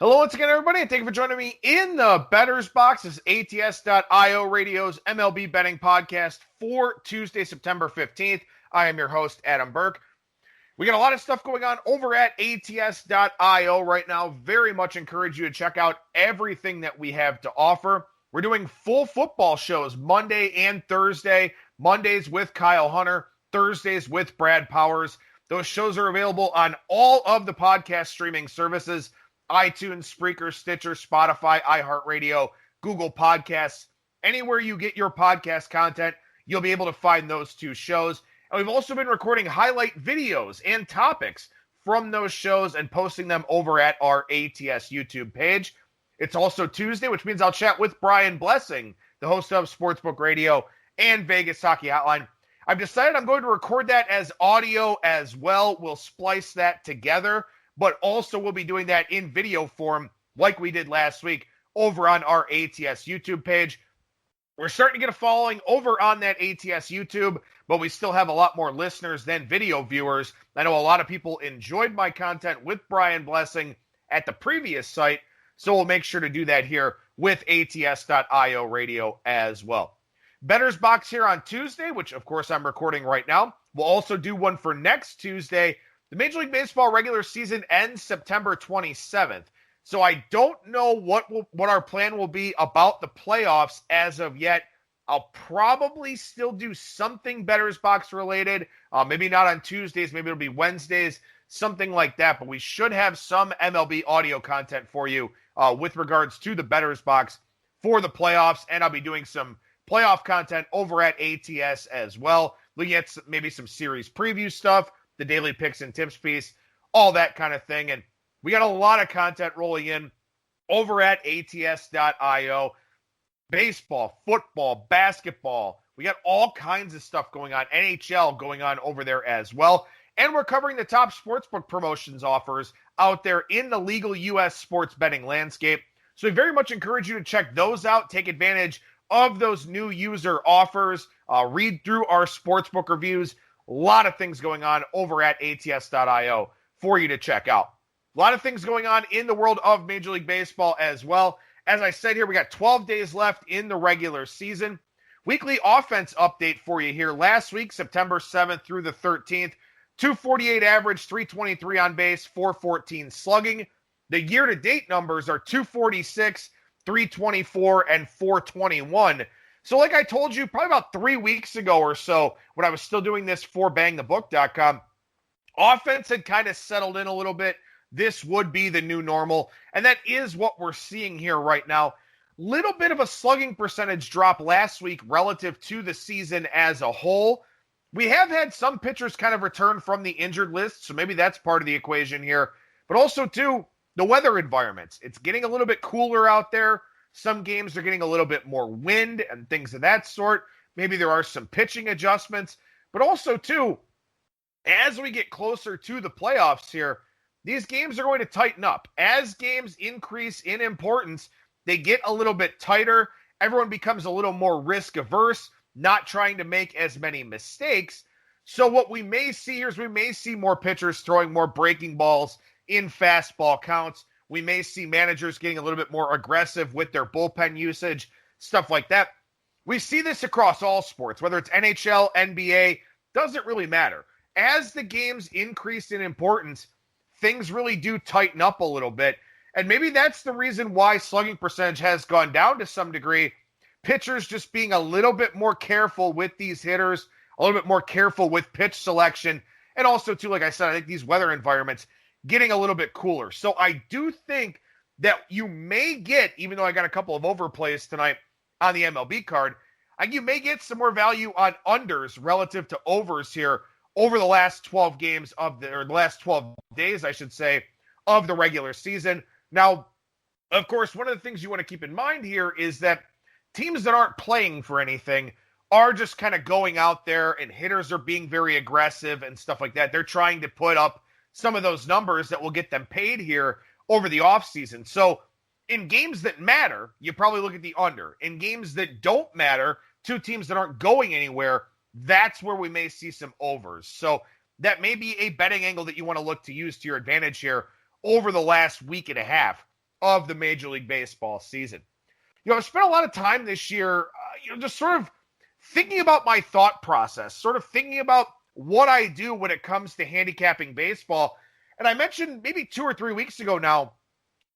Hello once again, everybody, and thank you for joining me in the Bettor's Box. This is ATS.IO Radio's MLB betting podcast for Tuesday, September 15th. I am your host, Adam Burke. We got a lot of stuff going on over at ATS.IO right now. Very much encourage you to check out everything that we have to offer. We're doing full football shows Monday and Thursday. Mondays with Kyle Hunter, Thursdays with Brad Powers. Those shows are available on all of the podcast streaming services: iTunes, Spreaker, Stitcher, Spotify, iHeartRadio, Google Podcasts. Anywhere you get your podcast content, you'll be able to find those two shows. And we've also been recording highlight videos and topics from those shows and posting them over at our ATS YouTube page. It's also Tuesday, which means I'll chat with Brian Blessing, the host of Sportsbook Radio and Vegas Hockey Hotline. I've decided I'm going to record that as audio as well. We'll splice that together, but also we'll be doing that in video form like we did last week over on our ATS YouTube page. We're starting to get a following over on that ATS YouTube, but we still have a lot more listeners than video viewers. I know a lot of people enjoyed my content with Brian Blessing at the previous site, so we'll make sure to do that here with ATS.IO Radio as well. Bettor's Box here on Tuesday, which of course I'm recording right now. We'll also do one for next Tuesday. The Major League Baseball regular season ends September 27th. So I don't know what our plan will be about the playoffs as of yet. I'll probably still do something Bettor's Box related. Maybe not on Tuesdays. Maybe it'll be Wednesdays, something like that. But we should have some MLB audio content for you with regards to the Bettor's Box for the playoffs. And I'll be doing some playoff content over at ATS as well. Looking at maybe some series preview stuff, the daily picks and tips piece, all that kind of thing. And we got a lot of content rolling in over at ATS.IO. Baseball, football, basketball. We got all kinds of stuff going on. NHL going on over there as well. And we're covering the top sportsbook promotions offers out there in the legal U.S. sports betting landscape. So we very much encourage you to check those out. Take advantage of those new user offers. Read through our sportsbook reviews. A lot of things going on over at ATS.IO for you to check out. A lot of things going on in the world of Major League Baseball as well. As I said here, we got 12 days left in the regular season. Weekly offense update for you here. Last week, September 7th through the 13th, 248 average, 323 on base, 414 slugging. The year-to-date numbers are 246, 324, and 421. So like I told you probably about 3 weeks ago or so when I was still doing this for bangthebook.com, offense had kind of settled in a little bit. This would be the new normal, and that is what we're seeing here right now. Little bit of a slugging percentage drop last week relative to the season as a whole. We have had some pitchers kind of return from the injured list, so maybe that's part of the equation here. But also, too, the weather environments. It's getting a little bit cooler out there. Some games are getting a little bit more wind and things of that sort. Maybe there are some pitching adjustments. But also, too, as we get closer to the playoffs here, these games are going to tighten up. As games increase in importance, they get a little bit tighter. Everyone becomes a little more risk-averse, not trying to make as many mistakes. So what we may see here is we may see more pitchers throwing more breaking balls in fastball counts. We may see managers getting a little bit more aggressive with their bullpen usage, stuff like that. We see this across all sports, whether it's NHL, NBA, doesn't really matter. As the games increase in importance, things really do tighten up a little bit. And maybe that's the reason why slugging percentage has gone down to some degree. Pitchers just being a little bit more careful with these hitters, a little bit more careful with pitch selection. And also, too, like I said, I think these weather environments getting a little bit cooler. So I do think that you may get, even though I got a couple of overplays tonight on the MLB card, you may get some more value on unders relative to overs here over the last 12 games the last 12 days, I should say, of the regular season. Now, of course, one of the things you want to keep in mind here is that teams that aren't playing for anything are just kind of going out there, and hitters are being very aggressive and stuff like that. They're trying to put up some of those numbers that will get them paid here over the offseason. So in games that matter, you probably look at the under. In games that don't matter, two teams that aren't going anywhere, that's where we may see some overs. So that may be a betting angle that you want to look to use to your advantage here over the last week and a half. of the Major League Baseball season. I've spent a lot of time this year, just sort of thinking about my thought process, sort of thinking about what I do when it comes to handicapping baseball. And I mentioned maybe 2 or 3 weeks ago now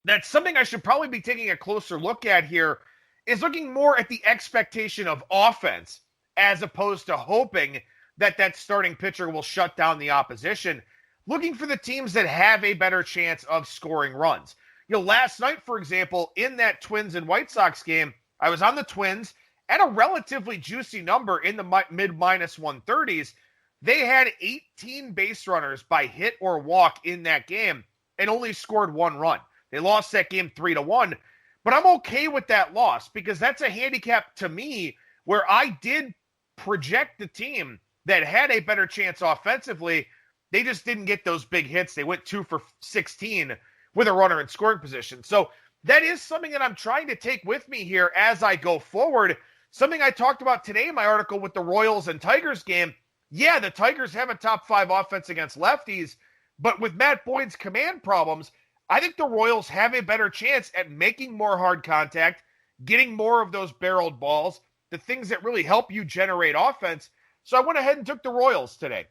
that something I should probably be taking a closer look at here is looking more at the expectation of offense as opposed to hoping that that starting pitcher will shut down the opposition, looking for the teams that have a better chance of scoring runs. Last night, for example, in that Twins and White Sox game, I was on the Twins at a relatively juicy number in the mid minus 130s. They had 18 base runners by hit or walk in that game and only scored 1 run. They lost that game 3-1, but I'm okay with that loss because that's a handicap to me where I did project the team that had a better chance offensively. They just didn't get those big hits. They went 2 for 16 with a runner in scoring position. So that is something that I'm trying to take with me here as I go forward. Something I talked about today in my article with the Royals and Tigers game. Yeah, the Tigers have a top 5 offense against lefties, but with Matt Boyd's command problems, I think the Royals have a better chance at making more hard contact, getting more of those barreled balls, the things that really help you generate offense. So I went ahead and took the Royals today.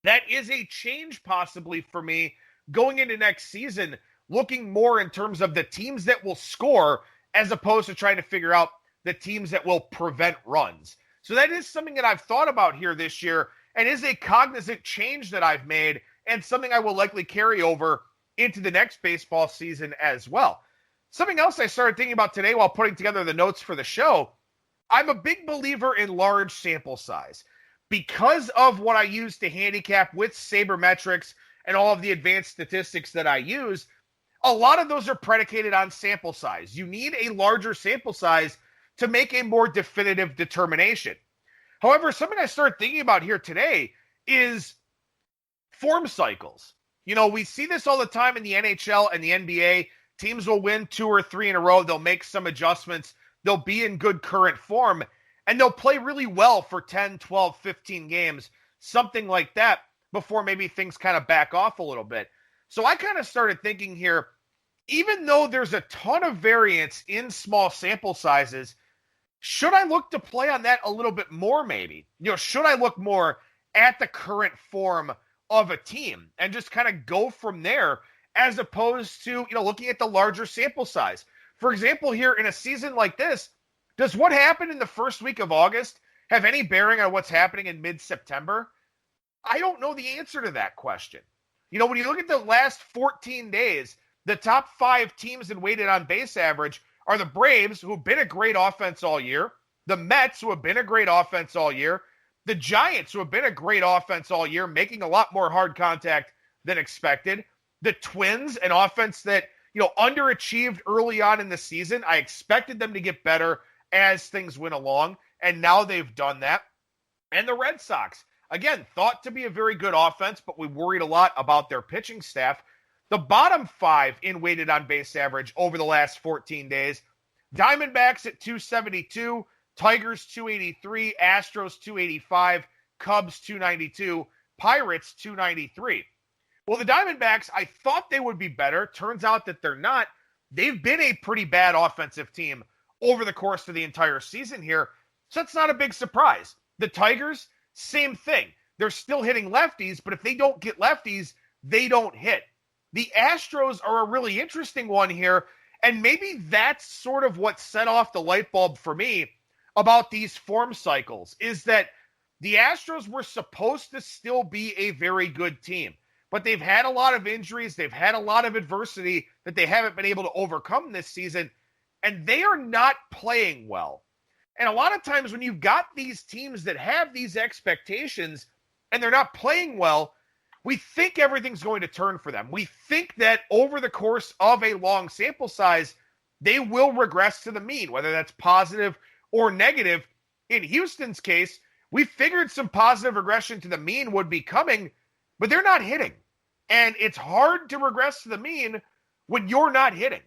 That is a change possibly for me going into next season, looking more in terms of the teams that will score as opposed to trying to figure out the teams that will prevent runs. So that is something that I've thought about here this year and is a cognizant change that I've made and something I will likely carry over into the next baseball season as well. Something else I started thinking about today while putting together the notes for the show, I'm a big believer in large sample size. Because of what I use to handicap with sabermetrics and all of the advanced statistics that I use, a lot of those are predicated on sample size. You need a larger sample size to make a more definitive determination. However, something I started thinking about here today is form cycles. We see this all the time in the NHL and the NBA. Teams will win 2 or 3 in a row. They'll make some adjustments. They'll be in good current form, and they'll play really well for 10, 12, 15 games, something like that, before maybe things kind of back off a little bit. So I kind of started thinking here, even though there's a ton of variance in small sample sizes, should I look to play on that a little bit more maybe? Should I look more at the current form of a team and just kind of go from there as opposed to, looking at the larger sample size? For example, here in a season like this, does what happened in the first week of August have any bearing on what's happening in mid-September? I don't know the answer to that question. When you look at the last 14 days, the top 5 teams in weighted on base average are the Braves, who have been a great offense all year, the Mets, who have been a great offense all year, the Giants, who have been a great offense all year, making a lot more hard contact than expected, the Twins, an offense that, underachieved early on in the season. I expected them to get better as things went along, and now they've done that. And the Red Sox, again, thought to be a very good offense, but we worried a lot about their pitching staff. The bottom 5 in weighted on base average over the last 14 days, Diamondbacks at 272, Tigers 283, Astros 285, Cubs 292, Pirates 293. Well, the Diamondbacks, I thought they would be better. Turns out that they're not. They've been a pretty bad offensive team over the course of the entire season here, so that's not a big surprise. The Tigers, same thing. They're still hitting lefties, but if they don't get lefties, they don't hit. The Astros are a really interesting one here, and maybe that's sort of what set off the light bulb for me about these form cycles, is that the Astros were supposed to still be a very good team, but they've had a lot of injuries. They've had a lot of adversity that they haven't been able to overcome this season, and they are not playing well. And a lot of times when you've got these teams that have these expectations and they're not playing well, we think everything's going to turn for them. We think that over the course of a long sample size, they will regress to the mean, whether that's positive or negative. In Houston's case, we figured some positive regression to the mean would be coming, but they're not hitting. And it's hard to regress to the mean when you're not hitting.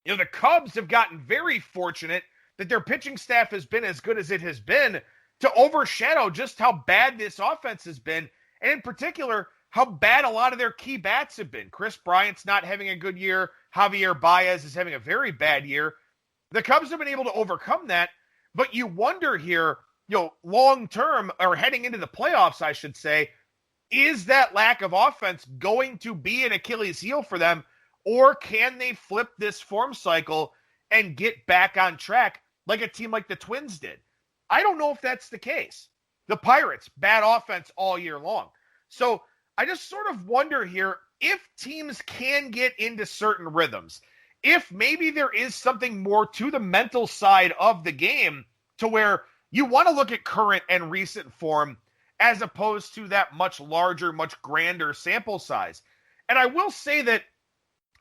The Cubs have gotten very fortunate that their pitching staff has been as good as it has been to overshadow just how bad this offense has been, and in particular, how bad a lot of their key bats have been. Chris Bryant's not having a good year. Javier Baez is having a very bad year. The Cubs have been able to overcome that, but you wonder here, long term, or heading into the playoffs, I should say, is that lack of offense going to be an Achilles heel for them, or can they flip this form cycle and get back on track like a team like the Twins did? I don't know if that's the case. The Pirates, bad offense all year long. So I just sort of wonder here if teams can get into certain rhythms, if maybe there is something more to the mental side of the game to where you want to look at current and recent form as opposed to that much larger, much grander sample size. And I will say that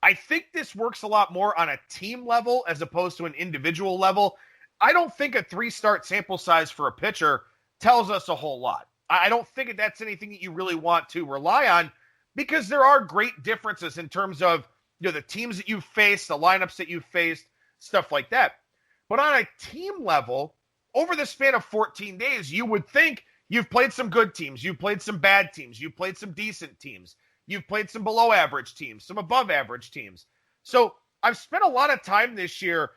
I think this works a lot more on a team level as opposed to an individual level. I don't think a 3-start sample size for a pitcher tells us a whole lot. I don't think that's anything that you really want to rely on, because there are great differences in terms of the teams that you've faced, the lineups that you've faced, stuff like that. But on a team level, over the span of 14 days, you would think you've played some good teams, you've played some bad teams, you've played some decent teams, you've played some below average teams, some above average teams. So I've spent a lot of time this year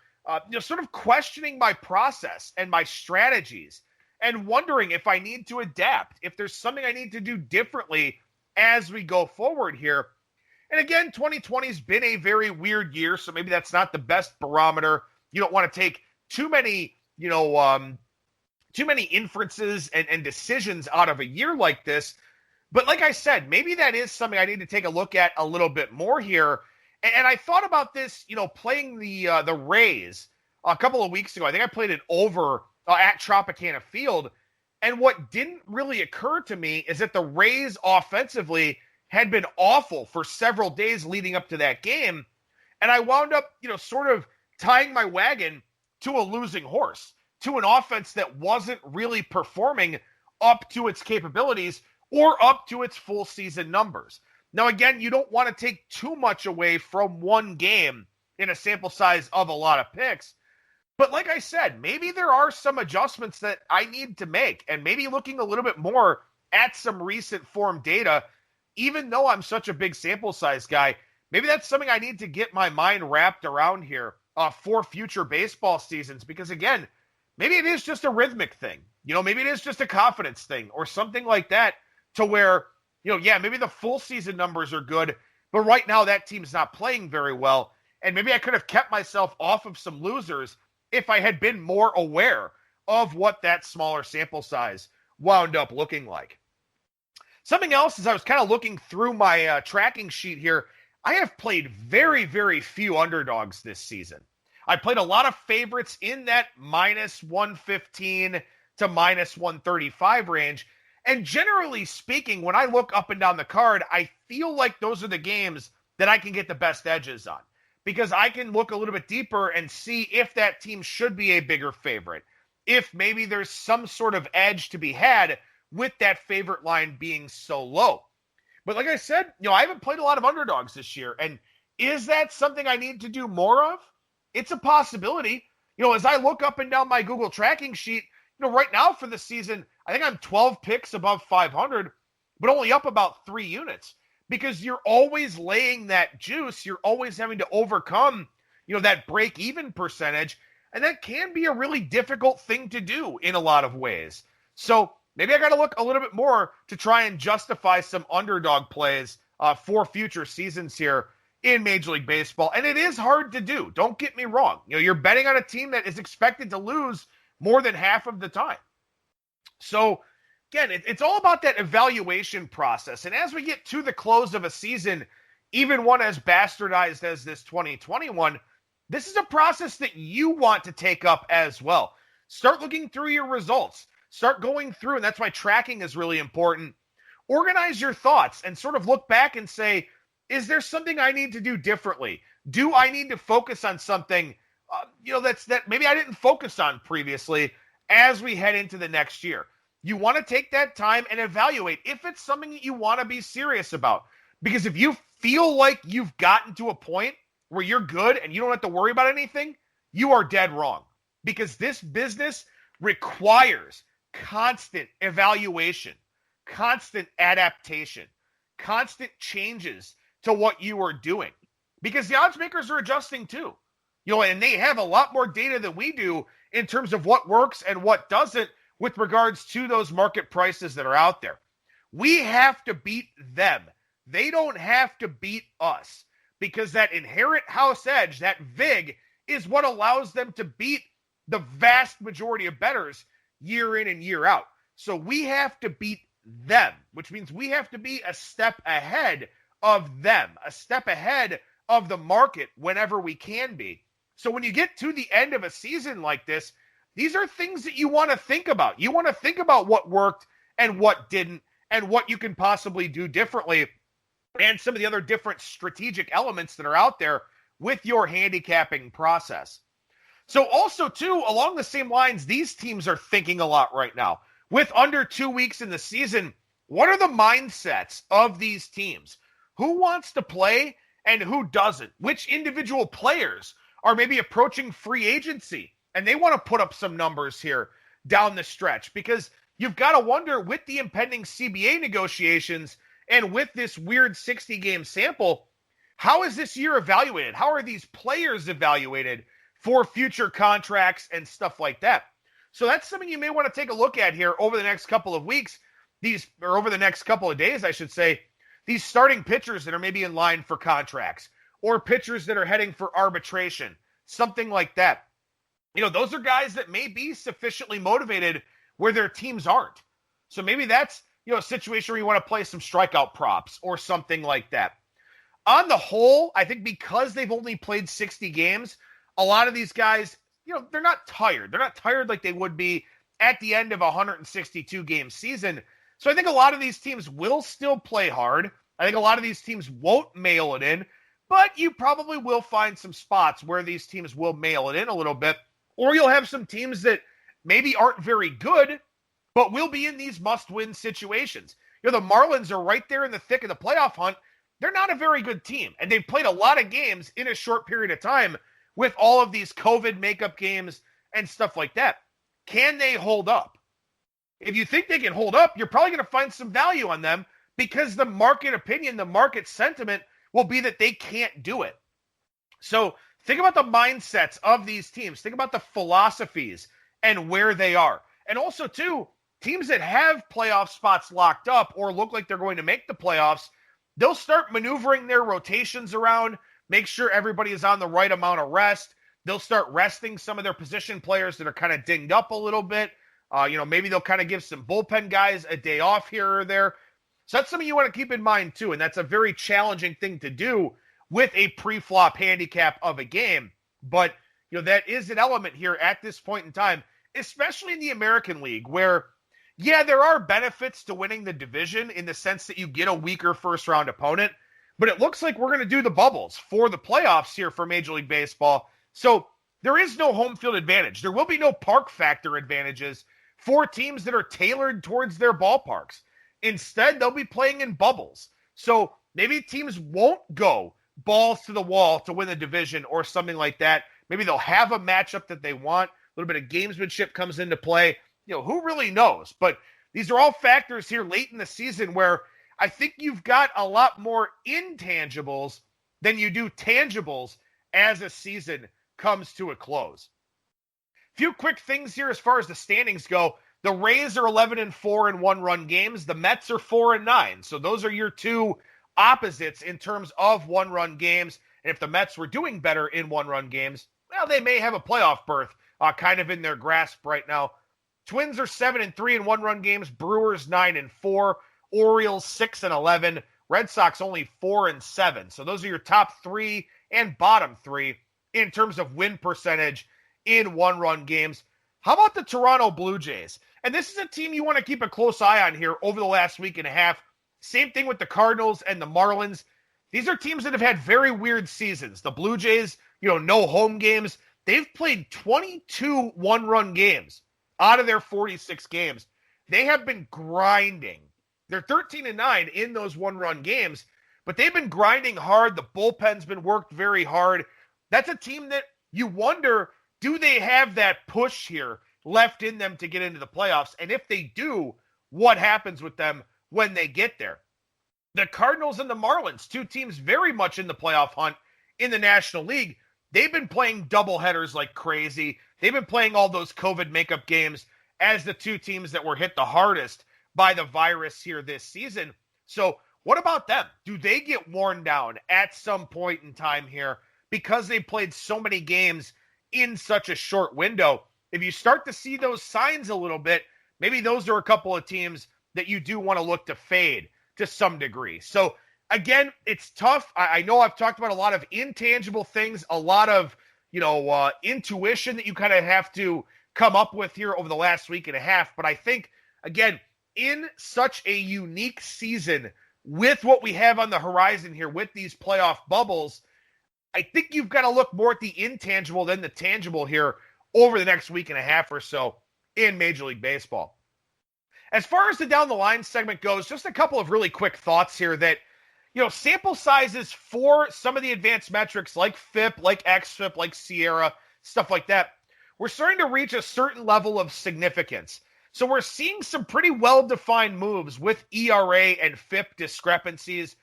sort of questioning my process and my strategies and wondering if I need to adapt, if there's something I need to do differently as we go forward here. And again, 2020 has been a very weird year, so maybe that's not the best barometer. You don't want to take too many inferences and decisions out of a year like this. But like I said, maybe that is something I need to take a look at a little bit more here. And I thought about this, playing the Rays a couple of weeks ago. I think I played it over at Tropicana Field. And what didn't really occur to me is that the Rays offensively had been awful for several days leading up to that game. And I wound up, sort of tying my wagon to a losing horse, to an offense that wasn't really performing up to its capabilities or up to its full season numbers. Now, again, you don't want to take too much away from one game in a sample size of a lot of picks. But like I said, maybe there are some adjustments that I need to make, and maybe looking a little bit more at some recent form data, even though I'm such a big sample size guy, maybe that's something I need to get my mind wrapped around here for future baseball seasons. Because again, maybe it is just a rhythmic thing. Maybe it is just a confidence thing or something like that, to where, maybe the full season numbers are good, but right now that team's not playing very well. And maybe I could have kept myself off of some losers if I had been more aware of what that smaller sample size wound up looking like. Something else is I was kind of looking through my tracking sheet here. I have played very, very few underdogs this season. I played a lot of favorites in that minus 115 to minus 135 range. And generally speaking, when I look up and down the card, I feel like those are the games that I can get the best edges on, because I can look a little bit deeper and see if that team should be a bigger favorite, if maybe there's some sort of edge to be had with that favorite line being so low. But like I said, I haven't played a lot of underdogs this year. And is that something I need to do more of? It's a possibility. As I look up and down my Google tracking sheet, right now for the season, I think I'm 12 picks above 500, but only up about 3 units. Because you're always laying that juice. You're always having to overcome, that break-even percentage. And that can be a really difficult thing to do in a lot of ways. So maybe I got to look a little bit more to try and justify some underdog plays for future seasons here in Major League Baseball. And it is hard to do. Don't get me wrong. You're betting on a team that is expected to lose more than half of the time. So again, it's all about that evaluation process. And as we get to the close of a season, even one as bastardized as this 2021, this is a process that you want to take up as well. Start looking through your results. Start going through, and that's why tracking is really important. Organize your thoughts and sort of look back and say, is there something I need to do differently? Do I need to focus on something, that maybe I didn't focus on previously as we head into the next year? You want to take that time and evaluate if it's something that you want to be serious about. Because if you feel like you've gotten to a point where you're good and you don't have to worry about anything, you are dead wrong. Because this business requires constant evaluation, constant adaptation. constant changes to what you are doing, because the odds makers are adjusting too. And they have a lot more data than we do in terms of what works and what doesn't with regards to those market prices that are out there. We have to beat them. They don't have to beat us, because that inherent house edge, that VIG, is what allows them to beat the vast majority of bettors year in and year out. So we have to beat them, which means we have to be a step ahead of them, a step ahead of the market whenever we can be. So when you get to the end of a season like this, these are things that you want to think about. You want to think about what worked and what didn't, and what you can possibly do differently, and some of the other different strategic elements that are out there with your handicapping process. So also, too, along the same lines, these teams are thinking a lot right now. With under 2 weeks in the season, what are the mindsets of these teams? Who wants to play and who doesn't? Which individual players are maybe approaching free agency and they want to put up some numbers here down the stretch? Because you've got to wonder, with the impending CBA negotiations and with this weird 60-game sample, how is this year evaluated? How are these players evaluated for future contracts and stuff like that? So that's something you may want to take a look at here over the next couple of weeks, over the next couple of days, I should say, these starting pitchers that are maybe in line for contracts, or pitchers that are heading for arbitration, something like that. Those are guys that may be sufficiently motivated where their teams aren't. So maybe that's, a situation where you want to play some strikeout props or something like that. On the whole, I think because they've only played 60 games, a lot of these guys, they're not tired. They're not tired like they would be at the end of a 162-game season. So I think a lot of these teams will still play hard. I think a lot of these teams won't mail it in, but you probably will find some spots where these teams will mail it in a little bit, or you'll have some teams that maybe aren't very good, but will be in these must-win situations. The Marlins are right there in the thick of the playoff hunt. They're not a very good team, and they've played a lot of games in a short period of time with all of these COVID makeup games and stuff like that. Can they hold up? If you think they can hold up, you're probably going to find some value on them, because the market opinion, the market sentiment will be that they can't do it. So think about the mindsets of these teams. Think about the philosophies and where they are. And also, too, teams that have playoff spots locked up or look like they're going to make the playoffs, they'll start maneuvering their rotations around, make sure everybody is on the right amount of rest. They'll start resting some of their position players that are kind of dinged up a little bit. Maybe they'll kind of give some bullpen guys a day off here or there. So that's something you want to keep in mind, too. And that's a very challenging thing to do with a pre-flop handicap of a game. But, that is an element here at this point in time, especially in the American League, where, yeah, there are benefits to winning the division in the sense that you get a weaker first-round opponent. But it looks like we're going to do the bubbles for the playoffs here for Major League Baseball. So there is no home field advantage. There will be no park factor advantages for teams that are tailored towards their ballparks. Instead, they'll be playing in bubbles. So maybe teams won't go balls to the wall to win the division or something like that. Maybe they'll have a matchup that they want. A little bit of gamesmanship comes into play. Who really knows? But these are all factors here late in the season where I think you've got a lot more intangibles than you do tangibles as a season comes to a close. Few quick things here as far as the standings go. The Rays are 11-4 in one-run games. The Mets are 4-9. So those are your two opposites in terms of one-run games. And if the Mets were doing better in one-run games, well, they may have a playoff berth kind of in their grasp right now. Twins are 7-3 in one-run games. Brewers 9-4. Orioles 6-11. Red Sox only 4-7. So those are your top three and bottom three in terms of win percentage in one-run games. How about the Toronto Blue Jays? And this is a team you want to keep a close eye on here over the last week and a half. Same thing with the Cardinals and the Marlins. These are teams that have had very weird seasons. The Blue Jays, no home games. They've played 22 one-run games out of their 46 games. They have been grinding. They're 13-9 in those one-run games, but they've been grinding hard. The bullpen's been worked very hard. That's a team that you wonder, do they have that push here left in them to get into the playoffs? And if they do, what happens with them when they get there? The Cardinals and the Marlins, two teams very much in the playoff hunt in the National League, they've been playing doubleheaders like crazy. They've been playing all those COVID makeup games as the two teams that were hit the hardest by the virus here this season. So what about them? Do they get worn down at some point in time here because they played so many games in such a short window? If you start to see those signs a little bit, maybe those are a couple of teams that you do want to look to fade to some degree. So again, it's tough. I know I've talked about a lot of intangible things, a lot of, intuition that you kind of have to come up with here over the last week and a half. But I think, again, in such a unique season with what we have on the horizon here with these playoff bubbles, I think you've got to look more at the intangible than the tangible here over the next week and a half or so in Major League Baseball. As far as the down the line segment goes, just a couple of really quick thoughts here that, sample sizes for some of the advanced metrics like FIP, like XFIP, like Sierra, stuff like that, we're starting to reach a certain level of significance. So we're seeing some pretty well-defined moves with ERA and FIP discrepancies,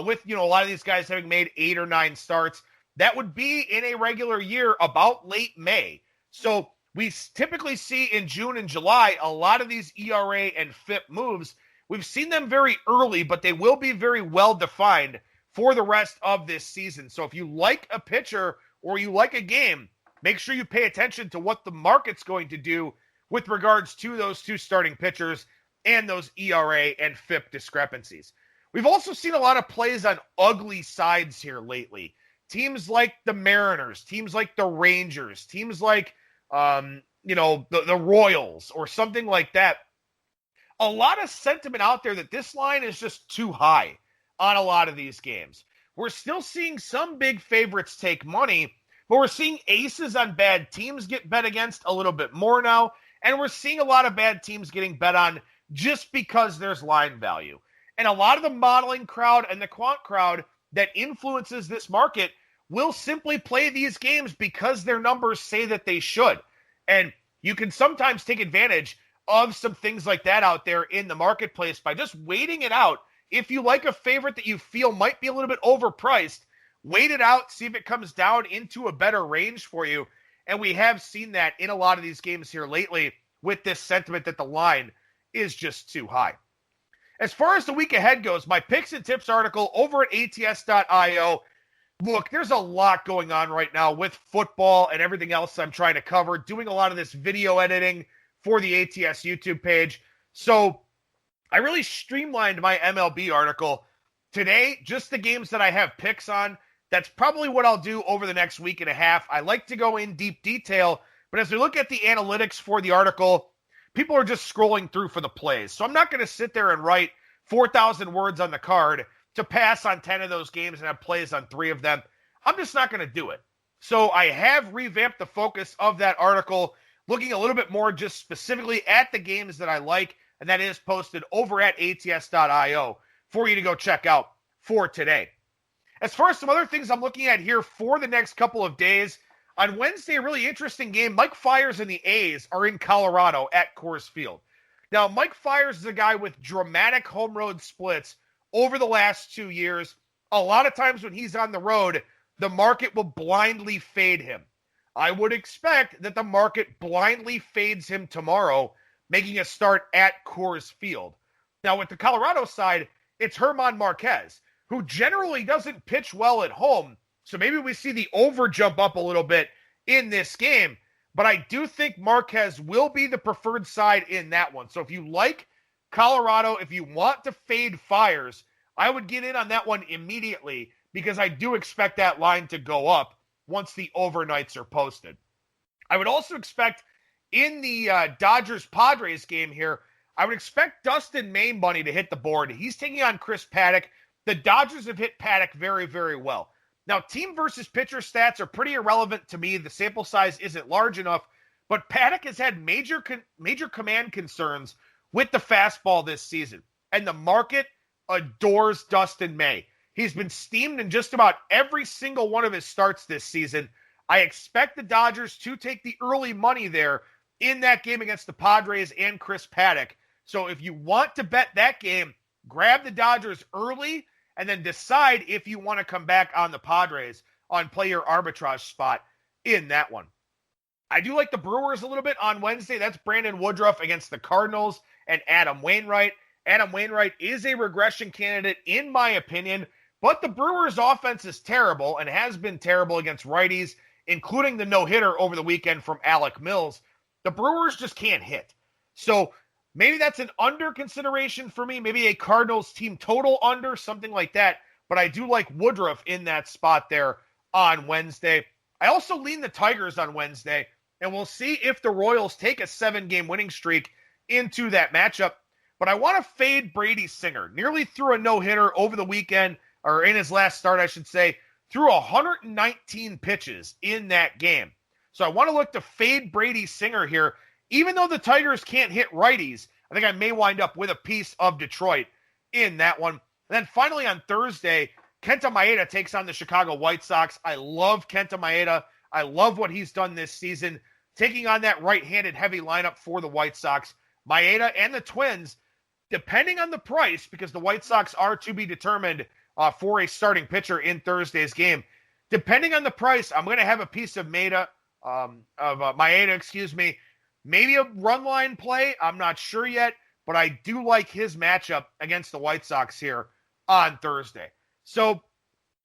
with, a lot of these guys having made 8 or 9 starts. That would be in a regular year about late May. So we typically see in June and July a lot of these ERA and FIP moves. We've seen them very early, but they will be very well-defined for the rest of this season. So if you like a pitcher or you like a game, make sure you pay attention to what the market's going to do with regards to those two starting pitchers and those ERA and FIP discrepancies. We've also seen a lot of plays on ugly sides here lately. Teams like the Mariners, teams like the Rangers, teams like, the Royals or something like that. A lot of sentiment out there that this line is just too high on a lot of these games. We're still seeing some big favorites take money, but we're seeing aces on bad teams get bet against a little bit more now. And we're seeing a lot of bad teams getting bet on just because there's line value. And a lot of the modeling crowd and the quant crowd that influences this market will simply play these games because their numbers say that they should. And you can sometimes take advantage of some things like that out there in the marketplace by just waiting it out. If you like a favorite that you feel might be a little bit overpriced, wait it out, see if it comes down into a better range for you. And we have seen that in a lot of these games here lately with this sentiment that the line is just too high. As far as the week ahead goes, my picks and tips article over at ATS.io. Look, there's a lot going on right now with football and everything else I'm trying to cover, doing a lot of this video editing for the ATS YouTube page. So I really streamlined my MLB article today, just the games that I have picks on. That's probably what I'll do over the next week and a half. I like to go in deep detail, but as we look at the analytics for the article, people are just scrolling through for the plays. So I'm not going to sit there and write 4,000 words on the card to pass on 10 of those games and have plays on 3 of them. I'm just not going to do it. So I have revamped the focus of that article, looking a little bit more just specifically at the games that I like, and that is posted over at ATS.io for you to go check out for today. As far as some other things I'm looking at here for the next couple of days, on Wednesday, a really interesting game. Mike Fiers and the A's are in Colorado at Coors Field. Now, Mike Fiers is a guy with dramatic home road splits over the last 2 years. A lot of times when he's on the road, the market will blindly fade him. I would expect that the market blindly fades him tomorrow, making a start at Coors Field. Now, with the Colorado side, it's German Marquez, who generally doesn't pitch well at home. So maybe we see the over jump up a little bit in this game. But I do think Marquez will be the preferred side in that one. So if you like Colorado, if you want to fade Fiers, I would get in on that one immediately because I do expect that line to go up once the overnights are posted. I would also expect in the Dodgers-Padres game here, I would expect Dustin May money to hit the board. He's taking on Chris Paddock. The Dodgers have hit Paddock very, very well. Now, team versus pitcher stats are pretty irrelevant to me. The sample size isn't large enough, but Paddock has had major command concerns with the fastball this season, and the market adores Dustin May. He's been steamed in just about every single one of his starts this season. I expect the Dodgers to take the early money there in that game against the Padres and Chris Paddock. So if you want to bet that game, grab the Dodgers early and then decide if you want to come back on the Padres on play your arbitrage spot in that one. I do like the Brewers a little bit on Wednesday. That's Brandon Woodruff against the Cardinals and Adam Wainwright. Adam Wainwright is a regression candidate, in my opinion, but the Brewers' offense is terrible and has been terrible against righties, including the no-hitter over the weekend from Alec Mills. The Brewers just can't hit. So maybe that's an under consideration for me, maybe a Cardinals team total under, something like that. But I do like Woodruff in that spot there on Wednesday. I also lean the Tigers on Wednesday, and we'll see if the Royals take a 7-game winning streak into that matchup. But I want to fade Brady Singer. Nearly threw a no-hitter over the weekend, or in his last start, I should say, threw 119 pitches in that game. So I want to look to fade Brady Singer here. Even though the Tigers can't hit righties, I think I may wind up with a piece of Detroit in that one. And then finally on Thursday, Kenta Maeda takes on the Chicago White Sox. I love Kenta Maeda. I love what he's done this season, taking on that right-handed heavy lineup for the White Sox. Maeda and the Twins, depending on the price, because the White Sox are to be determined for a starting pitcher in Thursday's game. Depending on the price, I'm going to have a piece of Maeda, maybe a run line play. I'm not sure yet, but I do like his matchup against the White Sox here on Thursday. So,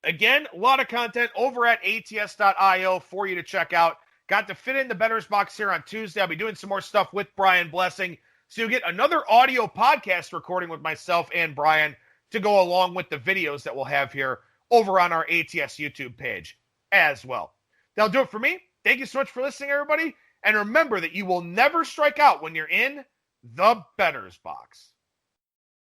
again, a lot of content over at ATS.io for you to check out. Got to fit in the Bettor's Box here on Tuesday. I'll be doing some more stuff with Brian Blessing. So you'll get another audio podcast recording with myself and Brian to go along with the videos that we'll have here over on our ATS YouTube page as well. That'll do it for me. Thank you so much for listening, everybody. And remember that you will never strike out when you're in the Bettor's Box.